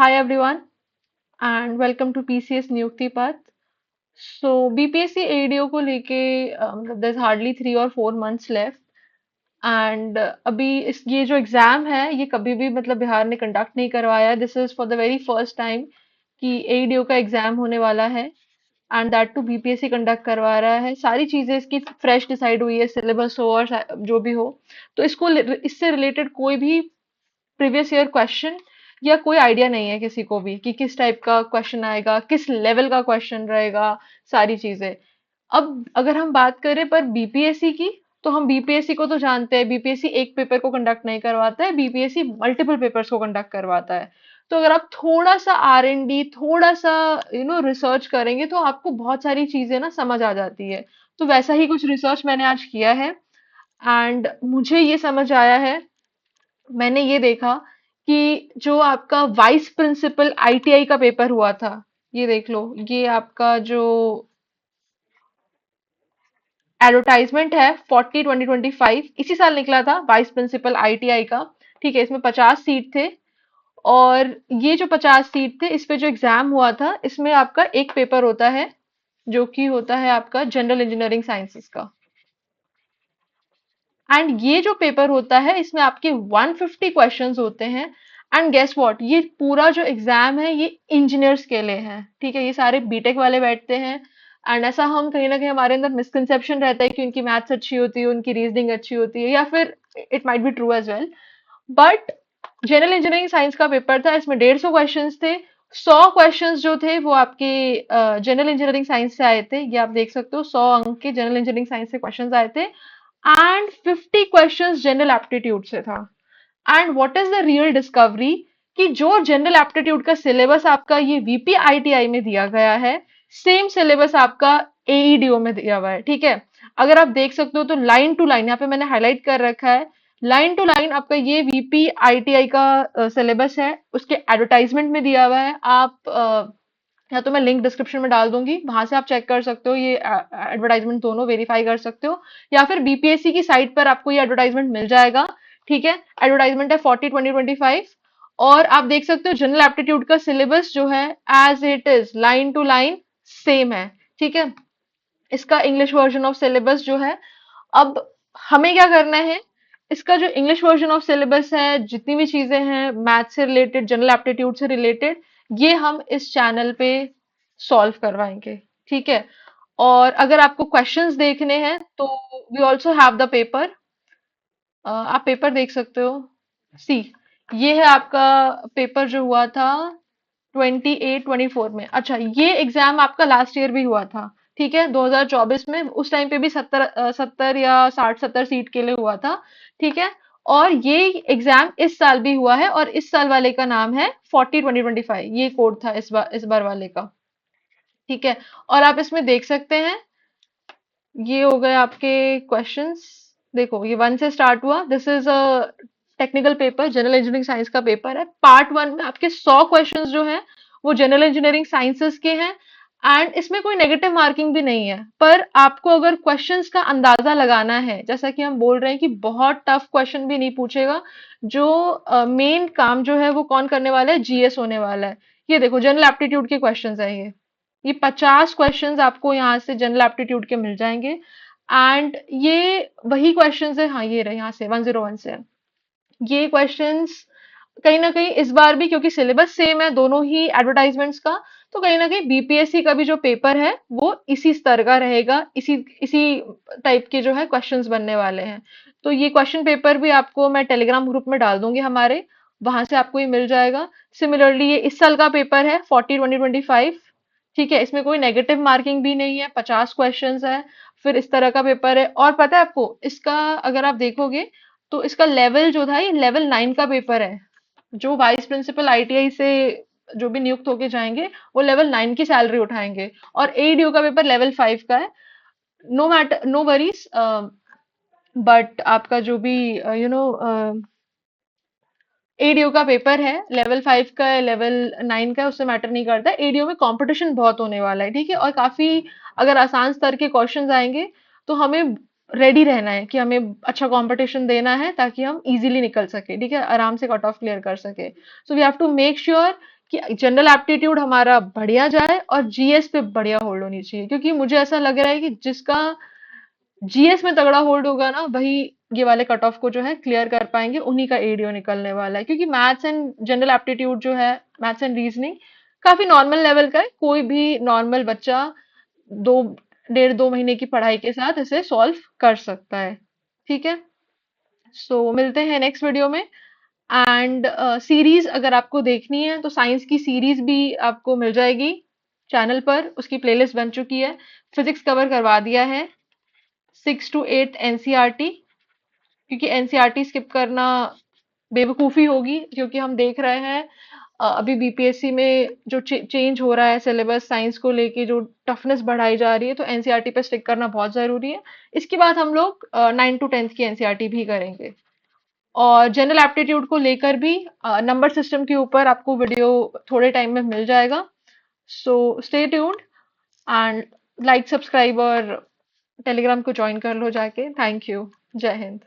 Hi everyone and welcome to PCS नियुक्ति path. सो BPSC ADO को लेके मतलब there's hardly 3 or 4 months left and अभी इस ये जो एग्जाम है ये कभी भी मतलब बिहार ने कंडक्ट नहीं करवाया। This is for the very first time कि एडीओ का एग्जाम होने वाला है and that too BPSC conduct करवा रहा है। सारी चीजें इसकी फ्रेश डिसाइड हुई है, सिलेबस हो और जो भी हो। तो इससे रिलेटेड कोई भी प्रीवियस ईयर क्वेश्चन या कोई आइडिया नहीं है किसी को भी कि किस टाइप का क्वेश्चन आएगा, किस लेवल का क्वेश्चन रहेगा, सारी चीजें। अब अगर हम बात करें पर बीपीएससी की, तो हम बीपीएससी को तो जानते हैं, बीपीएससी एक पेपर को कंडक्ट नहीं करवाता है, बीपीएससी मल्टीपल पेपर्स को कंडक्ट करवाता है। तो अगर आप थोड़ा सा आर एन डी, थोड़ा सा रिसर्च करेंगे तो आपको बहुत सारी चीजें ना समझ आ जाती है। तो वैसा ही कुछ रिसर्च मैंने आज किया है एंड मुझे ये समझ आया है, मैंने ये देखा कि जो आपका वाइस प्रिंसिपल आईटीआई का पेपर हुआ था, ये देख लो, ये आपका जो एडवर्टाइजमेंट है 40/2025 इसी साल निकला था, वाइस प्रिंसिपल आईटीआई का। ठीक है, इसमें 50 सीट थे और ये जो 50 सीट थे इस पे जो एग्जाम हुआ था इसमें आपका एक पेपर होता है जो कि होता है आपका जनरल इंजीनियरिंग साइंसेस का। एंड ये जो पेपर होता है इसमें आपके 150 क्वेश्चंस होते हैं। एंड गेस व्हाट, ये पूरा जो एग्जाम है ये इंजीनियर्स के लिए है। ठीक है, ये सारे बीटेक वाले बैठते हैं एंड ऐसा हम कहीं ना कहीं हमारे अंदर मिसकंसेप्शन रहता है कि उनकी मैथ्स अच्छी होती है, उनकी रीजनिंग अच्छी होती है, या फिर it might be true as well. But general engineering science का पेपर था, इसमें 150 क्वेश्चंस थे। 100 क्वेश्चंस जो थे वो आपके जनरल इंजीनियरिंग साइंस से आए थे, ये आप देख सकते हो, 100 अंक के जनरल इंजीनियरिंग साइंस से क्वेश्चंस आए थे एंड 50 क्वेश्चंस जनरल एप्टीट्यूड से था। And what is the real discovery कि जो जनरल एप्टीट्यूड का सिलेबस आपका ये वीपी आईटीआई में दिया गया है, सेम सिलेबस आपका एईडीओ में दिया हुआ है। ठीक है, अगर आप देख सकते हो तो लाइन टू लाइन यहाँ पे मैंने हाईलाइट कर रखा है, लाइन टू लाइन आपका ये वीपी आईटीआई का सिलेबस है, उसके एडवर्टाइजमेंट में दिया हुआ है। आप या तो मैं लिंक डिस्क्रिप्शन में डाल दूंगी, वहां से आप चेक कर सकते हो, ये एडवर्टाइजमेंट दोनों वेरीफाई कर सकते हो, या फिर बीपीएससी की साइट पर आपको ये एडवर्टाइजमेंट मिल जाएगा। ठीक है, एडवर्टाइजमेंट है 40/2025 और आप देख सकते हो जनरल एप्टीट्यूड का सिलेबस जो है as it is line to line same है। ठीक है, इसका इंग्लिश वर्जन ऑफ सिलेबस जो है, अब हमें क्या करना है, इसका जो इंग्लिश वर्जन ऑफ सिलेबस है, जितनी भी चीजें हैं मैथ से रिलेटेड, जनरल एप्टीट्यूड से रिलेटेड, ये हम इस चैनल पे सॉल्व करवाएंगे। ठीक है, और अगर आपको क्वेश्चंस देखने हैं तो we also have the paper, आप पेपर देख सकते हो। सी, ये है आपका पेपर जो हुआ था 28-24 में। अच्छा, ये एग्जाम आपका लास्ट ईयर भी हुआ था। ठीक है, 2024 में, उस टाइम पे भी 70 या 60-70 सीट के लिए हुआ था। ठीक है, और ये एग्जाम इस साल भी हुआ है और इस साल वाले का नाम है 40/2025, ये कोड था इस बार वाले का। ठीक है, और आप इसमें देख सकते हैं, ये हो गए आपके क्वेश्चंस। देखो, ये 1 से स्टार्ट हुआ, this is a technical paper, general engineering science का पेपर है। पार्ट 1 में आपके 100 क्वेश्चंस जो हैं वो जनरल इंजीनियरिंग साइंसेस के हैं एंड इसमें कोई नेगेटिव मार्किंग भी नहीं है। पर आपको अगर क्वेश्चंस का अंदाजा लगाना है, जैसा कि हम बोल रहे हैं कि बहुत टफ क्वेश्चन भी नहीं पूछेगा, जो मेन काम जो है वो कौन करने वाला है, जीएस होने वाला है। ये देखो, जनरल एप्टीट्यूड के क्वेश्चंस है ये 50 क्वेश्चंस आपको यहाँ से जनरल एप्टीट्यूड के मिल जाएंगे एंड ये वही क्वेश्चंस है। हाँ, ये रहे, यहाँ से 101 से ये क्वेश्चंस कहीं ना कहीं इस बार भी, क्योंकि सिलेबस सेम है दोनों ही एडवर्टाइजमेंट्स का, तो कहीं ना कहीं बीपीएससी का भी जो पेपर है वो इसी स्तर का रहेगा, इसी इसी टाइप के जो है क्वेश्चंस बनने वाले हैं। तो ये क्वेश्चन पेपर भी आपको मैं टेलीग्राम ग्रुप में डाल दूंगी हमारे, वहां से आपको ये मिल जाएगा। सिमिलरली ये इस साल का पेपर है 40/2025। ठीक है, इसमें कोई नेगेटिव मार्किंग भी नहीं है, 50 क्वेश्चंस है। फिर इस तरह का पेपर है, और पता है आपको इसका, अगर आप देखोगे तो इसका लेवल जो था ये लेवल 9 का पेपर है। जो वाइस प्रिंसिपल आईटीआई से जो भी नियुक्त होके जाएंगे वो लेवल 9 की सैलरी उठाएंगे, और एडीओ का पेपर लेवल 5 का है। No matter, no worries, but आपका जो भी एडीओ का पेपर है लेवल 5 का है, लेवल 9 का है, उससे मैटर नहीं करता। एडीओ में कंपटीशन बहुत होने वाला है। ठीक है, और काफी अगर आसान स्तर के क्वेश्चंस आएंगे तो हमें रेडी रहना है कि हमें अच्छा कंपटीशन देना है ताकि हम इजीली निकल सके। ठीक है, आराम से कट ऑफ क्लियर कर सके। So we have to make sure कि जनरल एप्टीट्यूड हमारा बढ़िया जाए और जीएस पे बढ़िया होल्ड होनी चाहिए, क्योंकि मुझे ऐसा लग रहा है कि जिसका जीएस में तगड़ा होल्ड होगा ना, वही ये वाले कट ऑफ को जो है क्लियर कर पाएंगे, उन्हीं का एडीओ निकलने वाला है। क्योंकि मैथ्स एंड जनरल एप्टीट्यूड जो है, मैथ्स एंड रीजनिंग काफी नॉर्मल लेवल का है, कोई भी नॉर्मल बच्चा दो 1.5-2 महीने की पढ़ाई के साथ इसे सॉल्व कर सकता है। ठीक है, सो मिलते हैं नेक्स्ट वीडियो में। एंड सीरीज अगर आपको देखनी है तो साइंस की सीरीज भी आपको मिल जाएगी चैनल पर, उसकी प्लेलिस्ट बन चुकी है। फिजिक्स कवर करवा दिया है, 6 to 8 एनसीईआरटी, क्योंकि एनसीईआरटी स्किप करना बेवकूफी होगी, क्योंकि हम देख रहे हैं अभी बीपीएससी में जो चेंज हो रहा है सिलेबस, साइंस को लेके जो टफनेस बढ़ाई जा रही है, तो एनसीईआरटी पे स्टिक करना बहुत जरूरी है। इसके बाद हम लोग 9 to 10 की एनसीईआरटी भी करेंगे। और जनरल एप्टीट्यूड को लेकर भी नंबर सिस्टम के ऊपर आपको वीडियो थोड़े टाइम में मिल जाएगा। So stay tuned and like, subscribe और टेलीग्राम को ज्वाइन कर लो जाके। Thank you. जय हिंद।